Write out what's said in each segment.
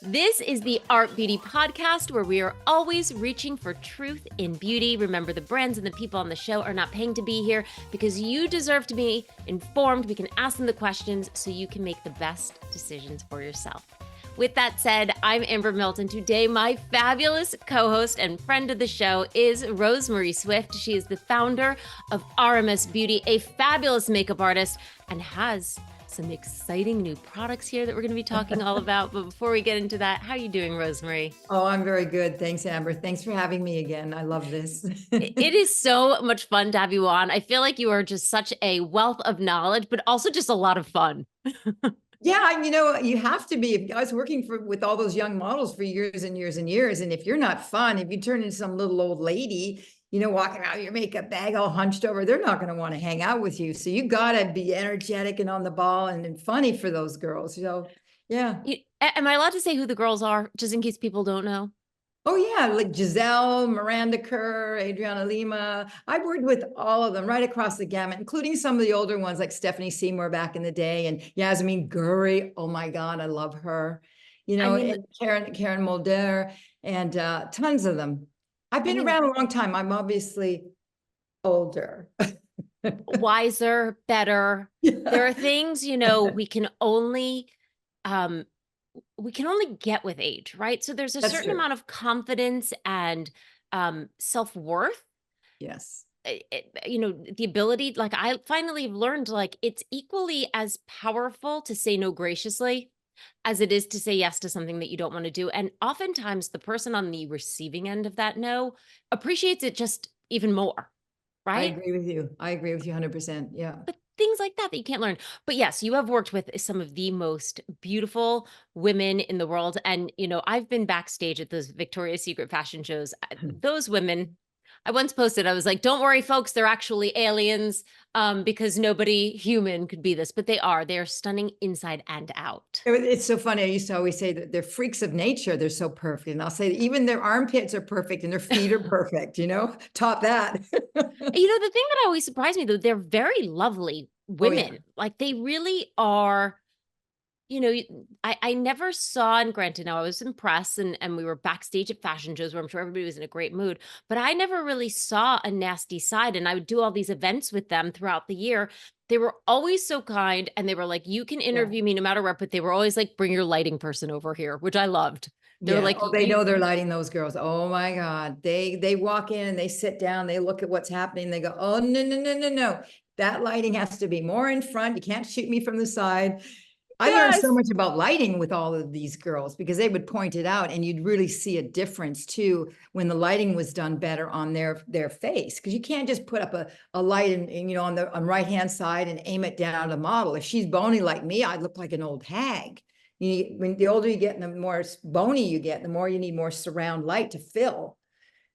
This is the Art Beauty Podcast, where we are always reaching for truth in beauty. Remember, the brands and the people on the show are not paying to be here because you deserve to be informed. We can ask them the questions so you can make the best decisions for yourself. With that said, I'm Amber Milton. Today, my fabulous co-host and friend of the show is Rose-Maire Swift. She is the founder of RMS Beauty, a fabulous makeup artist, and has some exciting new products here that we're going to be talking all about. But before we get into that, how are you doing, Rose-Maire? Oh, I'm very good. Thanks, Amber. Thanks for having me again. I love this. It is so much fun to have you on. I feel like you are just such a wealth of knowledge, but also just a lot of fun. Yeah, you have to be. I was working with all those young models for years and years and years. And if you're not fun, if you turn into some little old lady, walking around with your makeup bag all hunched over, they're not going to want to hang out with you. So you got to be energetic and on the ball and funny for those girls. So, yeah. Am I allowed to say who the girls are, just in case people don't know? Oh, yeah, like Gisele, Miranda, Kerr, Adriana Lima. I've worked with all of them right across the gamut, including some of the older ones like Stephanie Seymour back in the day, and Yasmin Gurri. Oh my God, I love her. And Karen Mulder, and tons of them. I've been around a long time. I'm obviously older. Wiser, better. Yeah. There are things, we can only get with age, right? So there's a That's certain true. amount of confidence and self-worth. Yes. The ability, like I finally have learned, like it's equally as powerful to say no graciously as it is to say yes to something that you don't want to do. And oftentimes the person on the receiving end of that no appreciates it just even more, right? I agree with you. 100%. Yeah. But things like that you can't learn. But yes, you have worked with some of the most beautiful women in the world. And, I've been backstage at those Victoria's Secret fashion shows. Those women, I once posted, I was like, don't worry, folks, they're actually aliens, because nobody human could be this, but they are. They're stunning inside and out. It's so funny. I used to always say that they're freaks of nature. They're so perfect. And I'll say even their armpits are perfect and their feet are perfect, top that. The thing that always surprised me, though, they're very lovely women. Oh, yeah. Like they really are. I never saw, and granted, now I was impressed and we were backstage at fashion shows where I'm sure everybody was in a great mood, but I never really saw a nasty side. And I would do all these events with them throughout the year. They were always so kind. And they were like, you can interview me no matter what, but they were always like, bring your lighting person over here, which I loved. They're like, they know they're lighting those girls. Oh my God. They walk in and they sit down, they look at what's happening. They go, oh, no. That lighting has to be more in front. You can't shoot me from the side. I learned so much about lighting with all of these girls because they would point it out and you'd really see a difference too when the lighting was done better on their face. Because you can't just put up a light on the right-hand side and aim it down at a model. If she's bony like me, I'd look like an old hag. When the older you get and the more bony you get, the more you need more surround light to fill.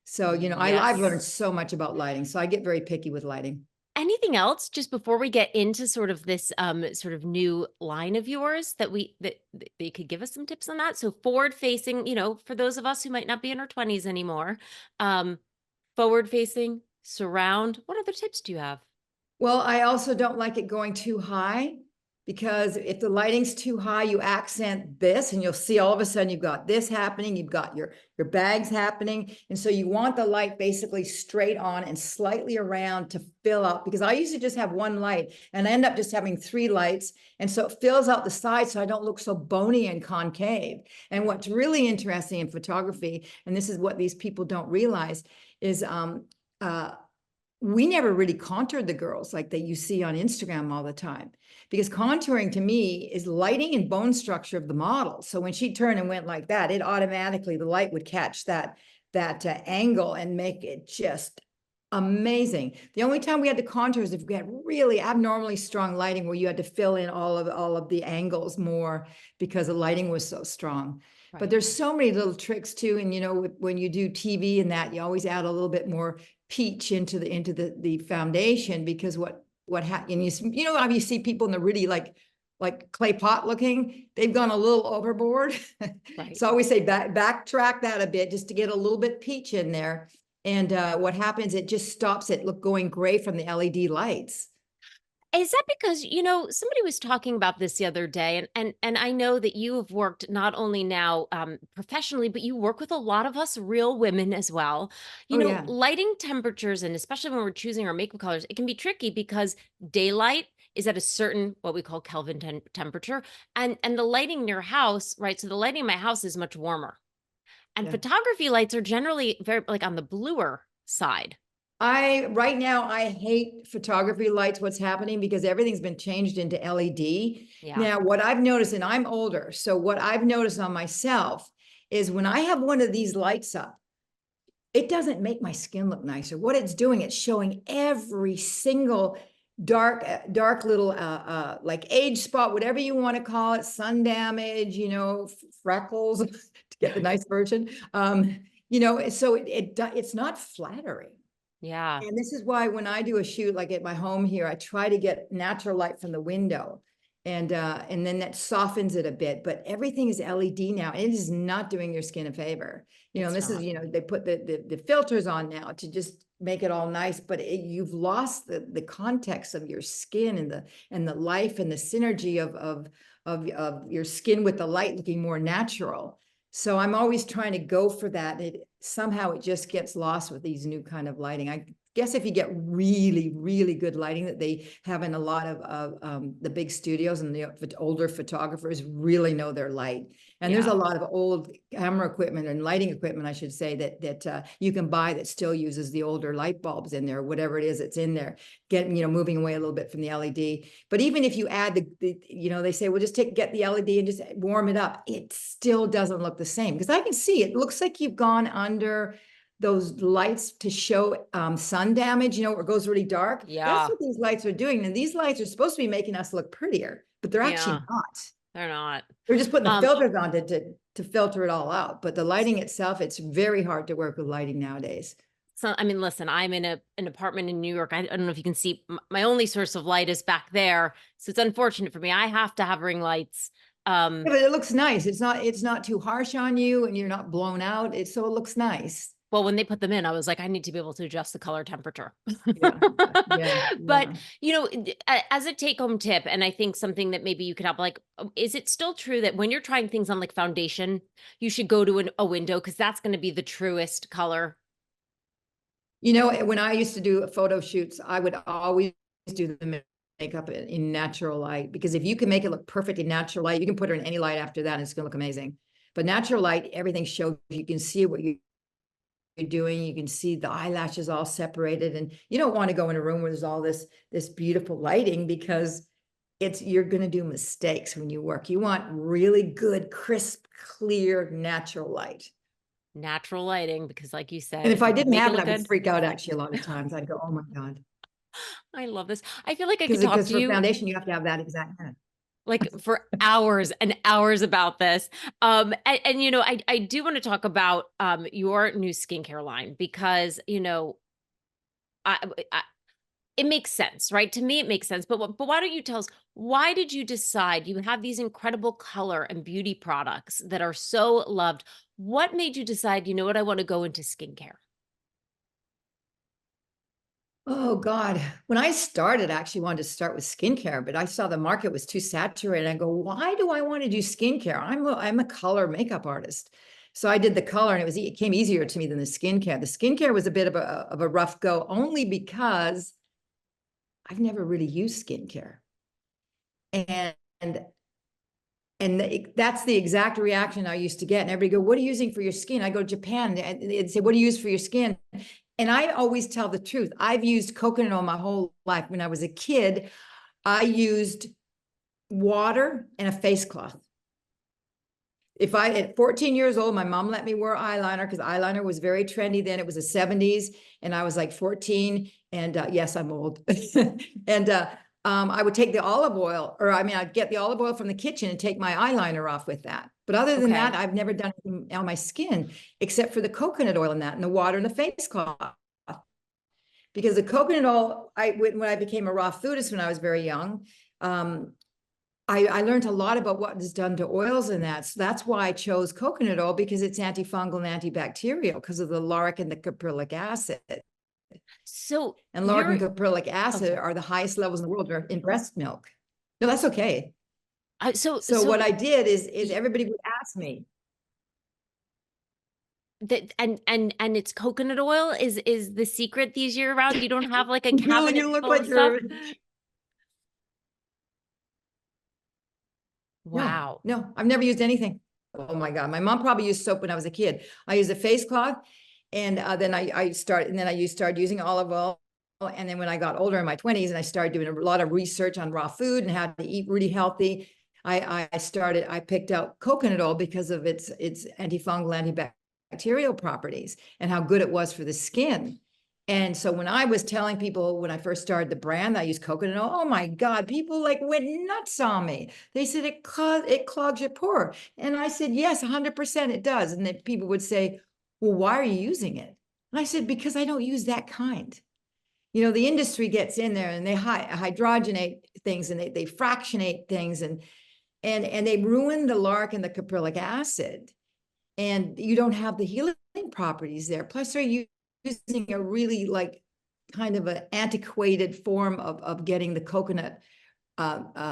So, Yes. I've learned so much about lighting. So I get very picky with lighting. Anything else just before we get into sort of this sort of new line of yours that you could give us some tips on that? So forward facing, for those of us who might not be in our 20s anymore, forward facing, surround. What other tips do you have? Well, I also don't like it going too high because if the lighting's too high, you accent this and you'll see all of a sudden you've got this happening, you've got your bags happening. And so you want the light basically straight on and slightly around to fill up, because I used to just have one light and I end up just having 3 lights. And so it fills out the sides so I don't look so bony and concave. And what's really interesting in photography, and this is what these people don't realize, is we never really contoured the girls like that you see on Instagram all the time, because contouring to me is lighting and bone structure of the model. So when she turned and went like that, it automatically, the light would catch that angle and make it just amazing. The only time we had to contour is if we had really abnormally strong lighting where you had to fill in all of the angles more because the lighting was so strong. Right. But there's so many little tricks too. And when you do TV and that, you always add a little bit more peach into the foundation, because what happens, and you see people in the really like clay pot looking, they've gone a little overboard. Right. So I always say backtrack that a bit just to get a little bit peach in there. And what happens, it just stops it going gray from the LED lights. Is that because, somebody was talking about this the other day, and I know that you have worked not only now professionally, but you work with a lot of us real women as well. Oh, yeah. Lighting temperatures, and especially when we're choosing our makeup colors, it can be tricky because daylight is at a certain what we call Kelvin temperature, and the lighting in your house, right? So the lighting in my house is much warmer, and Yeah. photography lights are generally very like on the bluer side. Right now, I hate photography lights, what's happening, because everything's been changed into LED. Yeah, Now, what I've noticed, and I'm older, so what I've noticed on myself is when I have one of these lights up, it doesn't make my skin look nicer. What it's doing, it's showing every single dark little like age spot, whatever you want to call it, sun damage, freckles to get the nice version. So it's not flattering. yeah, And this is why when I do a shoot, like at my home here, I try to get natural light from the window. And then that softens it a bit, but everything is LED now. It is not doing your skin a favor. And it's this is, not. they put the filters on now to just make it all nice, but you've lost the context of your skin and the life and the synergy of your skin with the light looking more natural. So I'm always trying to go for that. Somehow it just gets lost with these new kind of lighting. I guess if you get really, really good lighting that they have in a lot of the big studios, and the older photographers really know their light. And there's Yeah. a lot of old camera equipment and lighting equipment, I should say, that you can buy that still uses the older light bulbs in there, whatever it is that's in there, moving away a little bit from the LED. But even if you add they say, well, just get the LED and just warm it up, it still doesn't look the same, because I can see it looks like you've gone under those lights to show sun damage, where it goes really dark. That's Yeah. what these lights are doing. And these lights are supposed to be making us look prettier, but they're actually Yeah. not. They're not. They're just putting the Um, filters on to filter it all out. But the lighting itself, it's very hard to work with lighting nowadays. so I mean, listen, I'm in an apartment in New York. I don't know if you can see my only source of light is back there. So it's unfortunate for me. I have to have ring lights. Yeah, but it looks nice. It's not too harsh on you, and you're not blown out. So it looks nice. Well, when they put them in, I was like, I need to be able to adjust the color temperature. Yeah, yeah, But, yeah. as a take home tip, and I think something that maybe you could help, like, is it still true that when you're trying things on like foundation, you should go to a window because that's going to be the truest color? When I used to do photo shoots, I would always do the makeup in natural light, because if you can make it look perfect in natural light, you can put her in any light after that and it's going to look amazing. But natural light, everything shows, you can see what you're doing. You can see the eyelashes all separated, and you don't want to go in a room where there's all this beautiful lighting, because you're going to do mistakes when you work. You want really good, crisp, clear, natural light. Natural lighting, because like you said, And if I didn't make it have it, look I would good. freak out actually a lot of times. I'd go, oh my God. I love this. I feel like I could talk Because to for you foundation, you have to have that exact minute. like for hours and hours about this. I do want to talk about your new skincare line because I, I it makes sense, right? To me, it makes sense. But why don't you tell us, why did you decide you have these incredible color and beauty products that are so loved? What made you decide, you know what, I want to go into skincare? Oh God. When I started, I actually wanted to start with skincare, but I saw the market was too saturated. I go, why do I want to do skincare? I'm a color makeup artist. So I did the color, and it came easier to me than the skincare. The skincare was a bit of a rough go, only because I've never really used skincare. And that's the exact reaction I used to get. And everybody go, what are you using for your skin? I go to Japan, and they'd say, what do you use for your skin? And I always tell the truth. I've used coconut oil my whole life. When I was a kid, I used water and a face cloth. At 14 years old, my mom let me wear eyeliner, because eyeliner was very trendy then. It was the 70s, and I was like 14. And yes, I'm old. And I would take the olive oil, I'd get the olive oil from the kitchen and take my eyeliner off with that. But other than that, Okay. I've never done anything on my skin except for the coconut oil and that, and the water and the face cloth. Because the coconut oil, when I became a raw foodist when I was very young, I learned a lot about what is done to oils and that. So that's why I chose coconut oil, because it's antifungal and antibacterial because of the lauric and the caprylic acid. So And lauric and you're caprylic acid are the highest levels in the world in breast milk. No, that's okay. So what I did is everybody would ask me. That and it's coconut oil is the secret these year round. You don't have like a No, cabinet you look full of like stuff. Wow. No, I've never used anything. Oh my God. My mom probably used soap when I was a kid. I used a face cloth, and then I started using olive oil. And then when I got older in my 20s and I started doing a lot of research on raw food and how to eat really healthy, I picked out coconut oil because of its antifungal, antibacterial properties and how good it was for the skin. And so when I was telling people when I first started the brand, I used coconut oil. Oh my God, people like went nuts on me. They said it clogs your pore. And I said, yes, 100% it does. And then people would say, well, why are you using it? And I said, because I don't use that kind. You know, the industry gets in there and they hydrogenate things and they fractionate things and they ruin the lauric and the caprylic acid. And you don't have the healing properties there. Plus, they're using a really like kind of an antiquated form of getting the coconut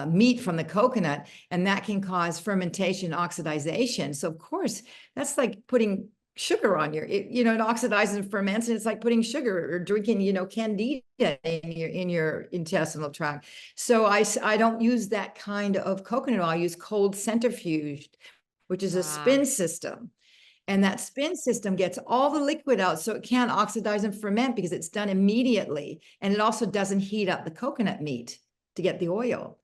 meat from the coconut, and that can cause fermentation, oxidization. So of course, that's like putting sugar on it oxidizes and ferments, and it's like putting sugar or drinking, candida in your intestinal tract. So I don't use that kind of coconut oil. I use cold centrifuged, which is a spin system. And that spin system gets all the liquid out so it can't oxidize and ferment because it's done immediately. And it also doesn't heat up the coconut meat to get the oil.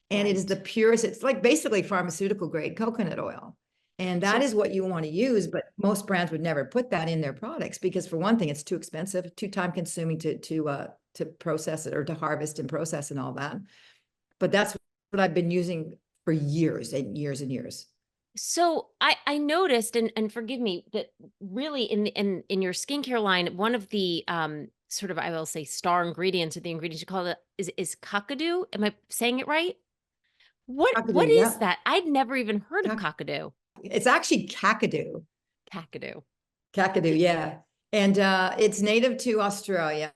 And it is the purest, it's like basically pharmaceutical grade coconut oil. And that is what you want to use, but most brands would never put that in their products because for one thing, it's too expensive, too time consuming to process it or to harvest and process and all that. But that's what I've been using for years and years and years. So I noticed, and forgive me, that really in your skincare line, one of the sort of, I will say, star ingredients, or the ingredients you call it, is kakadu. Am I saying it right? What is that? I'd never even heard of kakadu. It's actually kakadu. Kakadu, yeah. And it's native to Australia.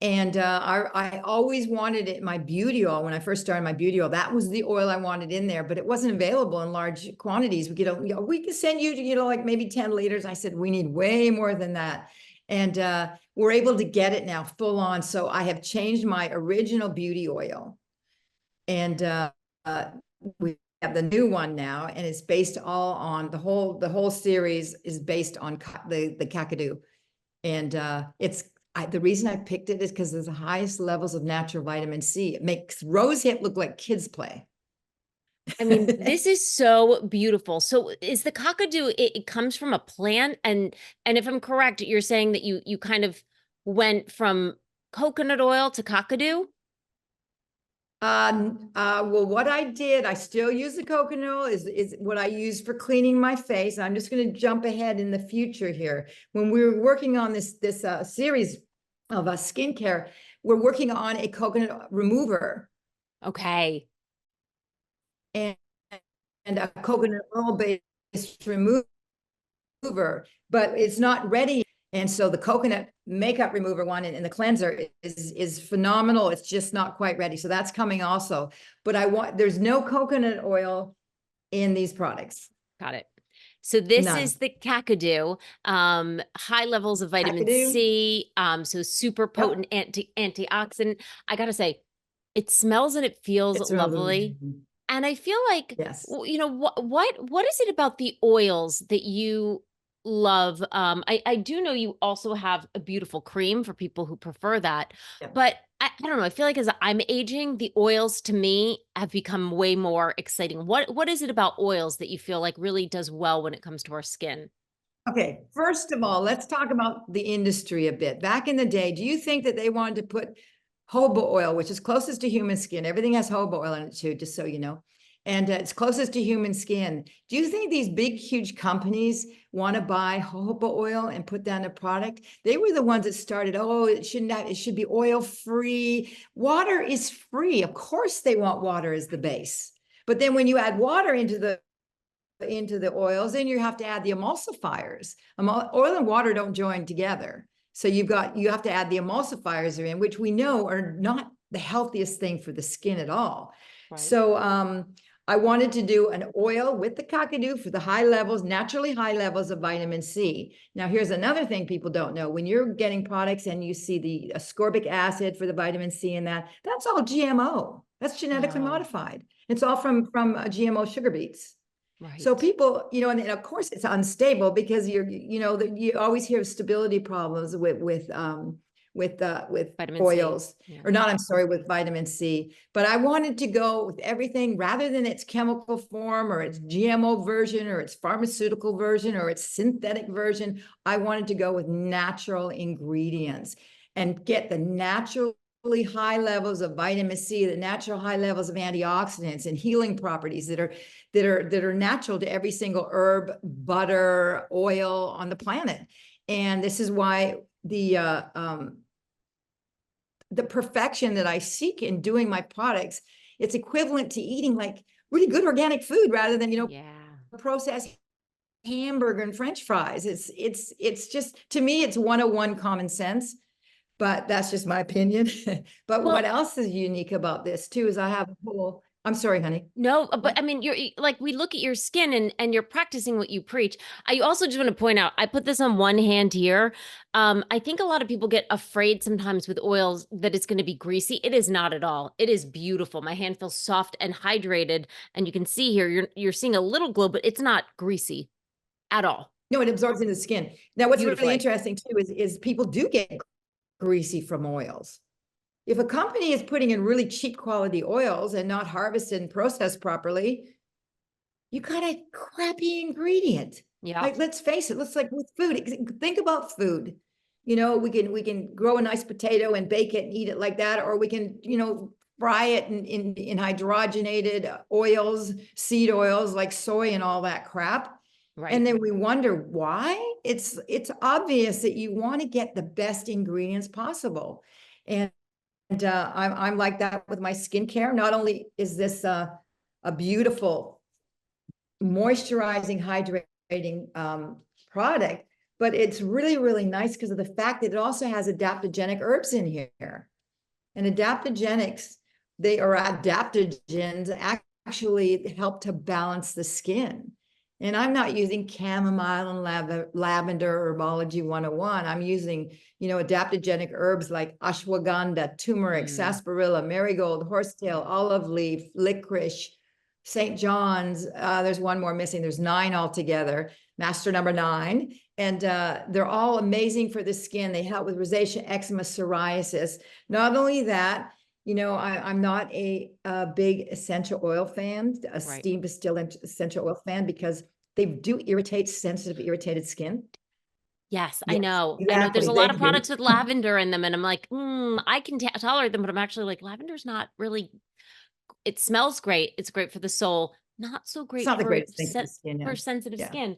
And I always wanted it in my beauty oil. When I first started my beauty oil, that was the oil I wanted in there, but it wasn't available in large quantities. We can send you, like maybe 10 liters. I said, we need way more than that. And we're able to get it now full on. So I have changed my original beauty oil. And we have the new one now, and it's based all on the whole series is based on the kakadu. And the reason I picked it is because there's the highest levels of natural vitamin C. It makes rose hip look like kids play. I mean, this is so beautiful. So is the kakadu, it comes from a plant? And if I'm correct, you're saying that you kind of went from coconut oil to kakadu? Well, what I did, I still use the coconut oil is what I use for cleaning my face. I'm just going to jump ahead in the future here. When we were working on this series of skincare, we're working on a coconut remover. Okay. And a coconut oil based remover, but it's not ready. And so the coconut makeup remover one and the cleanser is phenomenal. It's just not quite ready. So that's coming also. But there's no coconut oil in these products. Got it. So this is the kakadu, high levels of vitamin C, so super potent antioxidant. I gotta say, it smells and it feels lovely. And I feel like, what is it about the oils that you love? I do know you also have a beautiful cream for people who prefer that, but I don't know. I feel like as I'm aging, the oils to me have become way more exciting. What is it about oils that you feel like really does well when it comes to our skin? Okay, first of all, let's talk about the industry a bit. Back in the day, do you think that they wanted to put jojoba oil, which is closest to human skin? Everything has jojoba oil in it too, just so you know. And it's closest to human skin. Do you think these big, huge companies want to buy jojoba oil and put that in a product? They were the ones that started, it should be oil free. Water is free. Of course they want water as the base. But then when you add water into the oils, then you have to add the emulsifiers. Oil and water don't join together. So you have to add the emulsifiers in, which we know are not the healthiest thing for the skin at all. Right. So I wanted to do an oil with the kakadu for the high levels, naturally high levels of vitamin C. Now, here's another thing people don't know. When you're getting products and you see the ascorbic acid for the vitamin C in that's all GMO. That's genetically modified. It's all from GMO sugar beets. Right. So people, and of course it's unstable because you always hear of stability problems with vitamin oils, C. Yeah. or not, I'm sorry, with vitamin C. But I wanted to go with everything rather than its chemical form or its GMO version or its pharmaceutical version or its synthetic version. I wanted to go with natural ingredients and get the natural high levels of vitamin C, the natural high levels of antioxidants and healing properties that are natural to every single herb, butter, oil on the planet. And this is why the perfection that I seek in doing my products, it's equivalent to eating like really good organic food rather than, processed hamburger and French fries. It's just, to me, it's 101 common sense. But that's just my opinion. But what else is unique about this too is I have a whole, I'm sorry, honey. No, but I mean, you're like, we look at your skin and you're practicing what you preach. I also just want to point out, I put this on one hand here. I think a lot of people get afraid sometimes with oils that it's going to be greasy. It is not at all. It is beautiful. My hand feels soft and hydrated. And you can see here, you're seeing a little glow, but it's not greasy at all. No, it absorbs into the skin. Now, what's really interesting too is people do get greasy from oils. If a company is putting in really cheap quality oils and not harvested and processed properly, you got a crappy ingredient. Yeah. Like, let's face it, let's like with food, think about food. We can grow a nice potato and bake it and eat it like that, or we can, fry it in hydrogenated oils, seed oils like soy and all that crap. Right. And then we wonder why. It's obvious that you want to get the best ingredients possible. And I'm like that with my skincare. Not only is this a beautiful moisturizing, hydrating product, but it's really, really nice because of the fact that it also has adaptogenic herbs in here. And adaptogenics, they are adaptogens, actually help to balance the skin. And I'm not using chamomile and lavender herbology 101. I'm using, adaptogenic herbs like ashwagandha, turmeric, sarsaparilla, marigold, horsetail, olive leaf, licorice, St. John's. There's one more missing. There's 9 altogether. Master number 9. And they're all amazing for the skin. They help with rosacea, eczema, psoriasis. Not only that, I'm not a big essential oil fan, steam distilled essential oil fan, because they do irritate sensitive, irritated skin. Yes, I know. Exactly. I know there's a lot of products with lavender in them, and I'm like, I can tolerate them, but I'm actually like, lavender's not really, it smells great. It's great for the soul. Not so great for sensitive skin.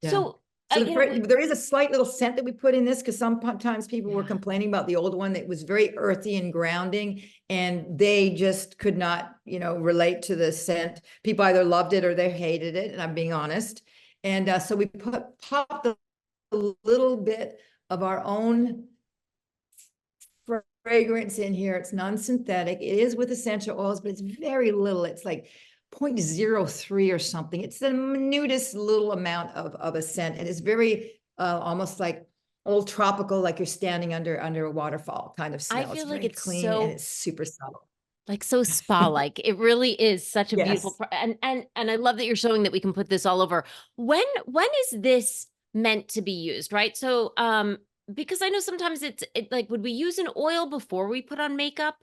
So there is a slight little scent that we put in this, because sometimes people were complaining about the old one that was very earthy and grounding, and they just could not, relate to the scent. People either loved it or they hated it, and I'm being honest. And so we popped a little bit of our own fragrance in here. It's non-synthetic. It is with essential oils, but it's very little. It's like 0.03 or something. It's the minutest little amount of a scent, and it's very almost like a little tropical, like you're standing under a waterfall kind of smell. I feel it's like it's clean and it's super subtle, like so spa-like. It really is such a beautiful and I love that you're showing that we can put this all over. When is this meant to be used, right? So because I know sometimes it's like, would we use an oil before we put on makeup?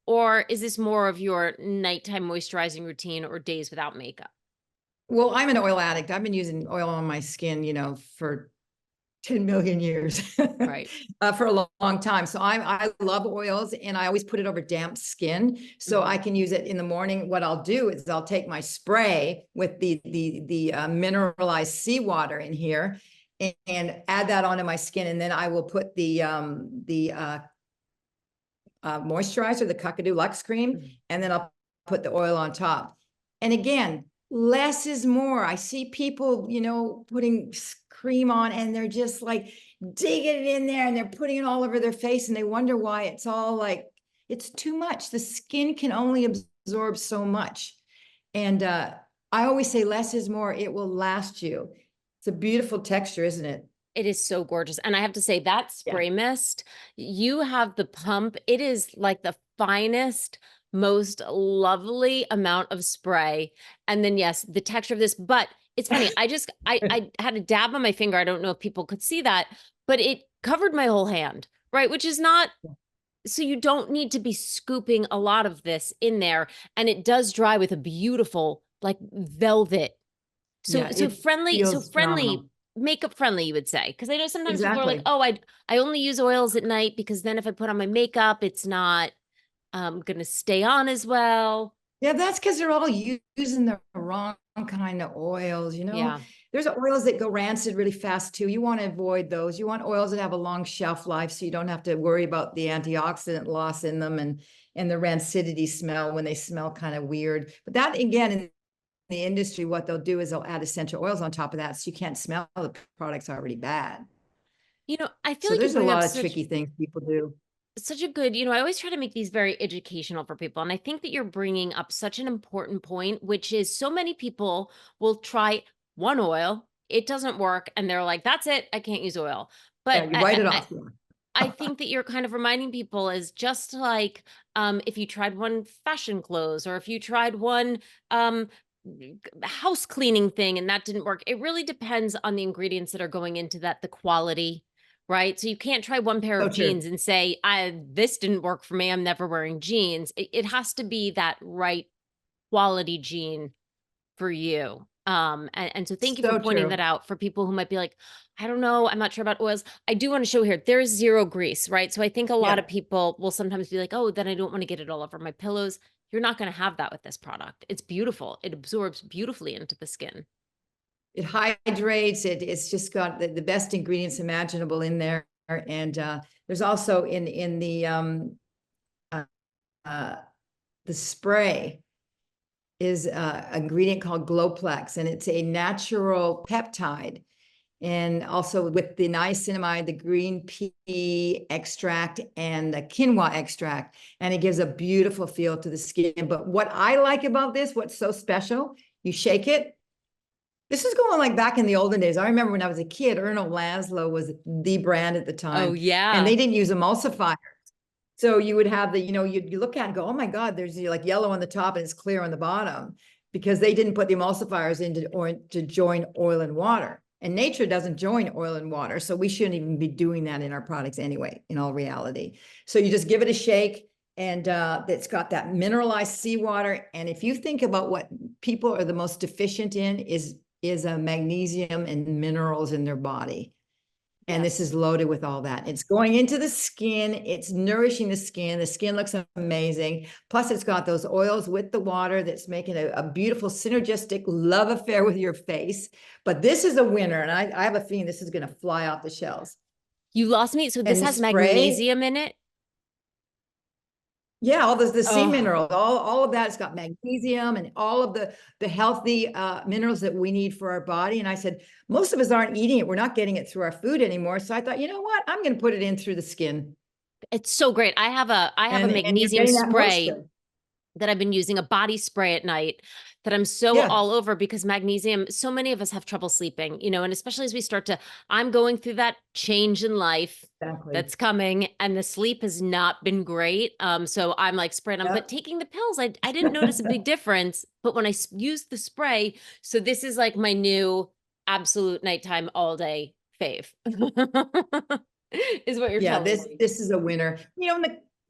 Or is this more of your nighttime moisturizing routine or days without makeup? Well, I'm an oil addict. I've been using oil on my skin, for 10 million years, right? For a long time. So I love oils, and I always put it over damp skin, so I can use it in the morning. What I'll do is I'll take my spray with the mineralized seawater in here and add that onto my skin, and then I will put the moisturizer, the Kakadu Luxe Cream, and then I'll put the oil on top. And again, less is more. I see people, putting cream on and they're just like digging it in there and they're putting it all over their face and they wonder why it's all like, it's too much. The skin can only absorb so much. And I always say less is more. It will last you. It's a beautiful texture, isn't it? It is so gorgeous. And I have to say that spray mist, you have the pump. It is like the finest, most lovely amount of spray. And then yes, the texture of this, but it's funny. I had a dab on my finger. I don't know if people could see that, but it covered my whole hand, right? Which is not, so you don't need to be scooping a lot of this in there. And it does dry with a beautiful, like velvet. So friendly, phenomenal. makeup friendly, you would say. Because I know sometimes people are like, Exactly. oh, I only use oils at night because then if I put on my makeup, it's not gonna stay on as well. Yeah, that's because they're all using the wrong kind of oils, you know. Yeah. There's oils that go rancid really fast too. You want to avoid those. You want oils that have a long shelf life so you don't have to worry about the antioxidant loss in them and the rancidity smell when they smell kind of weird. But that again, in the industry, what they'll do is they'll add essential oils on top of that so you can't smell the product's already bad. You know, I feel So like you there's a bring up lot of tricky things people do. such a good, I always try to make these very educational for people. And I think that you're bringing up such an important point, which is so many people will try one oil, it doesn't work, and they're like, that's it, I can't use oil. Yeah, But you write it off. I think that you're kind of reminding people is just like if you tried one fashion clothes or if you tried one house cleaning thing and that didn't work. It really depends on the ingredients that are going into that, the quality, right? So you can't try one pair So of true. jeans and say, this didn't work for me, I'm never wearing jeans. It has to be that right quality jean for you. And so thank you for So pointing true. that out for people who might be like, I don't know, I'm not sure about oils. I do want to show here, there's zero grease, right? So I think a lot Yeah. of people will sometimes be like, oh, then I don't want to get it all over my pillows. You're not going to have that with this product. It's beautiful. It absorbs beautifully into the skin. It hydrates. It's just got the best ingredients imaginable in there. And there's also in uh, the spray is an ingredient called Glowplex, and it's a natural peptide. And also with the niacinamide, the green pea extract, and the quinoa extract. And it gives a beautiful feel to the skin. But what I like about this, what's so special, you shake it. This is going like back in the olden days. I remember when I was a kid, Erno Laszlo was the brand at the time. Oh, yeah. And they didn't use emulsifiers. So you would have the, you look at it and go, oh my God, there's like yellow on the top and it's clear on the bottom because they didn't put the emulsifiers into or to join oil and water. And nature doesn't join oil and water. So we shouldn't even be doing that in our products anyway, in all reality. So you just give it a shake and it's got that mineralized seawater. And if you think about what people are the most deficient in is a magnesium and minerals in their body. And this is loaded with all that. It's going into the skin. It's nourishing the skin. The skin looks amazing. Plus, it's got those oils with the water that's making a beautiful synergistic love affair with your face. But this is a winner. And I have a feeling this is going to fly off the shelves. You lost me. So this And the has spray, magnesium in it? yeah, all the sea minerals, all of that. It's got magnesium and all of the healthy minerals that we need for our body. And I said, most of us aren't eating it. We're not getting it through our food anymore. So I thought, you know what? I'm going to put it in through the skin. It's so great. I have a And you're magnesium getting that spray moisture. that I've been using, a body spray at night that I'm so Yeah. all over because magnesium, so many of us have trouble sleeping, and especially as we start to, I'm going through that change in life Exactly. that's coming and the sleep has not been great. So I'm like spraying them, but taking the pills, I didn't notice a big difference, but when I used the spray, so this is like my new absolute nighttime all day fave. Is what you're telling me. This is a winner.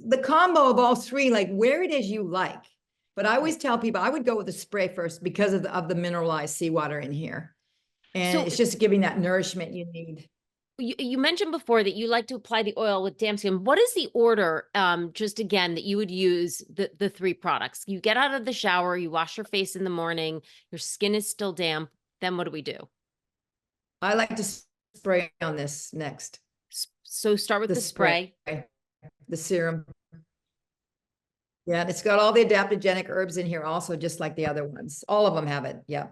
The combo of all three, like wear it as you like. But I always tell people I would go with the spray first because of the mineralized seawater in here. And it's just giving that nourishment you need. You mentioned before that you like to apply the oil with damp skin. What is the order, just again, that you would use the three products? You get out of the shower, you wash your face in the morning, your skin is still damp. Then what do we do? I like to spray on this next. So start with the spray. The serum. Yeah, and it's got all the adaptogenic herbs in here also, just like the other ones. All of them have it. Yeah.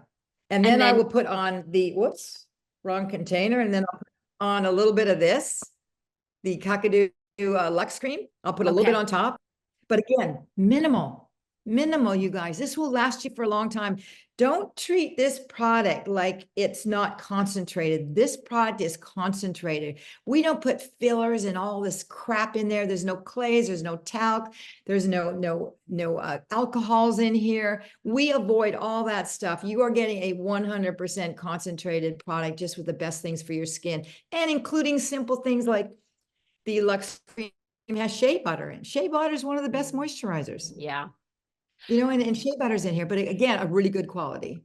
And then I will put on the, whoops. wrong container. And then I'll put on a little bit of this, the Kakadu Lux Cream. I'll put a little bit on top. But again, minimal, you guys. This will last you for a long time. Don't treat this product like it's not concentrated. This product is concentrated. We don't put fillers and all this crap in there. There's no clays, there's no talc, there's no alcohols in here. We avoid all that stuff. You are getting a 100% concentrated product just with the best things for your skin, and including simple things like the Lux Cream has shea butter in. Shea butter is one of the best moisturizers. Yeah. And shea butter's in here, but again, a really good quality.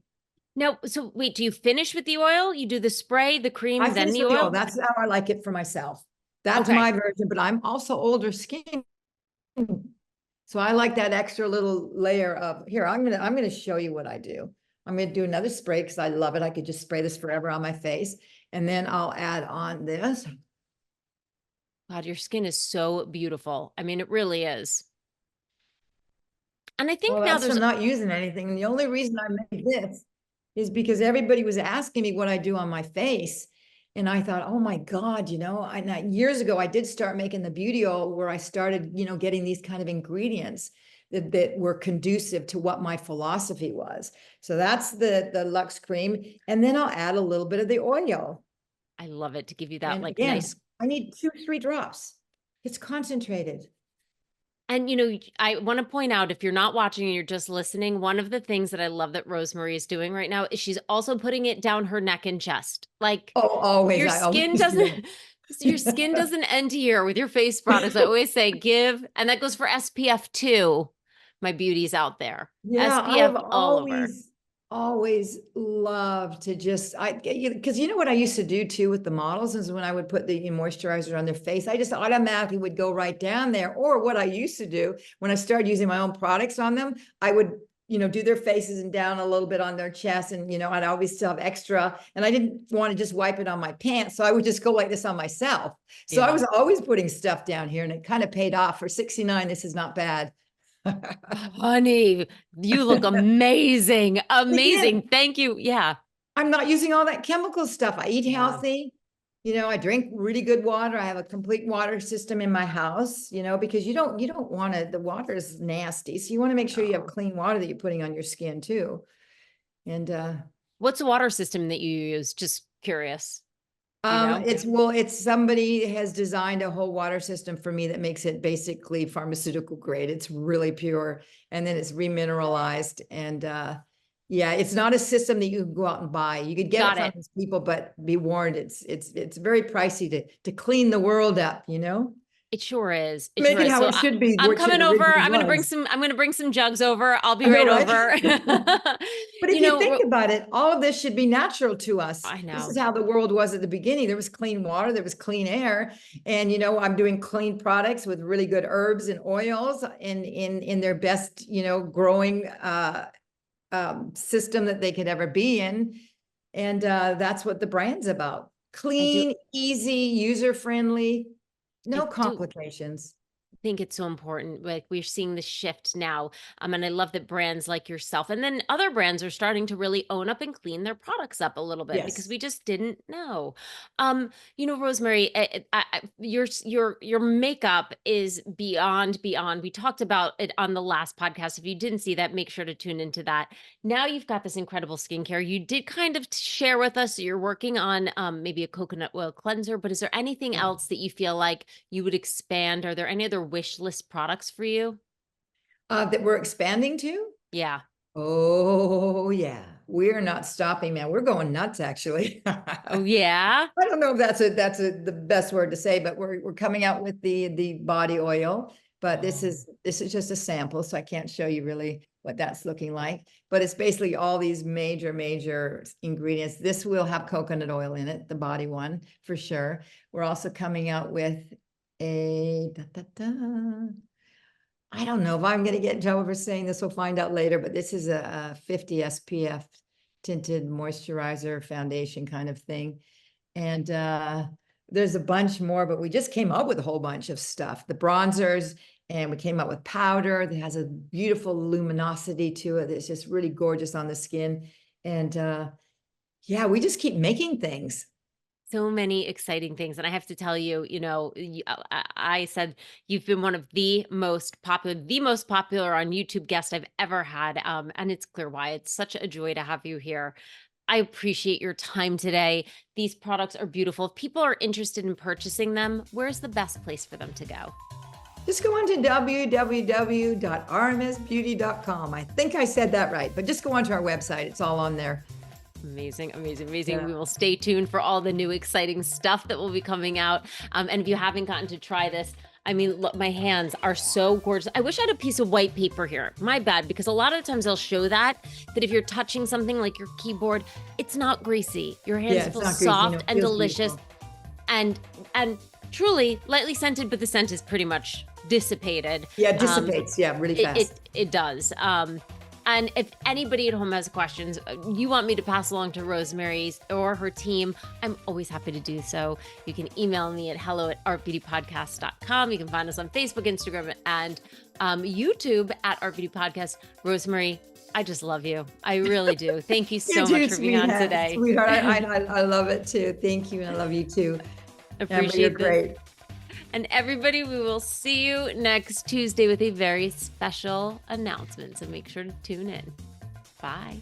Now, so wait, do you finish with the oil? You do the spray, the cream, then the oil? That's how I like it for myself. That's my version, but I'm also older skin. So I like that extra little layer of, here, I'm gonna show you what I do. I'm gonna do another spray because I love it. I could just spray this forever on my face. And then I'll add on this. God, your skin is so beautiful. I mean, it really is. And I think now there's not using anything. And the only reason I made this is because everybody was asking me what I do on my face. And I thought, oh my God, years ago, I did start making the beauty oil where I started, getting these kind of ingredients that were conducive to what my philosophy was. So that's the Lux Cream. And then I'll add a little bit of the oil. I love it to give you that nice. I need 2-3 drops. It's concentrated. And, I want to point out, if you're not watching and you're just listening, one of the things that I love that Rose-Maire is doing right now is she's also putting it down her neck and chest. Like, always. Your skin doesn't end here with your face products. I always say and that goes for SPF too. My beauties out there. Yeah, SPF all over. Always love to just, because what I used to do too with the models is when I would put the moisturizer on their face, I just automatically would go right down there. Or what I used to do when I started using my own products on them, I would, do their faces and down a little bit on their chest. And, I'd always still have extra, and I didn't want to just wipe it on my pants. So I would just go like this on myself. So I was always putting stuff down here, and it kind of paid off. For $69, this is not bad. Honey, you look amazing. Amazing. Thank you. Yeah. I'm not using all that chemical stuff. I eat healthy. I drink really good water. I have a complete water system in my house, because you don't want to, the water is nasty. So you want to make sure you have clean water that you're putting on your skin too. And what's the water system that you use? Just curious. It's somebody has designed a whole water system for me that makes it basically pharmaceutical grade. It's really pure, and then it's remineralized. And it's not a system that you can go out and buy. You could get it from these people, but be warned, it's very pricey to clean the world up, It sure is. Make it how it should be. I'm coming over. I'm going to bring some jugs over. I'll be right over. But if you think about it, all of this should be natural to us. I know. This is how the world was at the beginning. There was clean water, there was clean air. And, I'm doing clean products with really good herbs and oils in their best, growing system that they could ever be in. And that's what the brand's about. Clean, easy, user-friendly. No complications. I think it's so important. Like, we're seeing the shift now. And I love that brands like yourself and then other brands are starting to really own up and clean their products up a little bit because we just didn't know. Rose-Maire, your makeup is beyond. We talked about it on the last podcast. If you didn't see that, make sure to tune into that. Now you've got this incredible skincare. You did kind of share with us, you're working on maybe a coconut oil cleanser, but is there anything else that you feel like you would expand? Are there any other wish list products for you that we're expanding to? Yeah. Oh yeah, we're not stopping, man. We're going nuts, actually. Oh yeah. I don't know if that's the best word to say, but we're coming out with the body oil. But this is just a sample, so I can't show you really what that's looking like. But it's basically all these major ingredients. This will have coconut oil in it, the body one for sure. We're also coming out with I don't know if I'm going to get in trouble for saying this. We'll find out later, but this is a 50 SPF tinted moisturizer foundation kind of thing. And there's a bunch more, but we just came up with a whole bunch of stuff. The bronzers, and we came up with powder that has a beautiful luminosity to it. It's just really gorgeous on the skin. And Yeah, we just keep making things. So many exciting things. And I have to tell you, I said you've been one of the most popular on YouTube guest I've ever had. And it's clear why. It's such a joy to have you here. I appreciate your time today. These products are beautiful. If people are interested in purchasing them, where's the best place for them to go? Just go on to www.rmsbeauty.com. I think I said that right, but just go onto our website. It's all on there. Amazing, amazing, amazing. Yeah. We will stay tuned for all the new exciting stuff that will be coming out. And if you haven't gotten to try this, I mean, look, my hands are so gorgeous. I wish I had a piece of white paper here. My bad, because a lot of times they'll show that if you're touching something like your keyboard, it's not greasy. Your hands feel soft and delicious. Beautiful. And truly lightly scented, but the scent is pretty much dissipated. Yeah, it dissipates. Really fast. It does. And if anybody at home has questions, you want me to pass along to Rose-Mare's or her team, I'm always happy to do so. You can email me at hello@artbeautypodcast.com. You can find us on Facebook, Instagram, and YouTube at Art Beauty Podcast. Rose-Mare, I just love you. I really do. Thank you so much for being on today. Sweetheart, I love it too. Thank you. And I love you too. Appreciate you're great. And everybody, we will see you next Tuesday with a very special announcement. So make sure to tune in. Bye.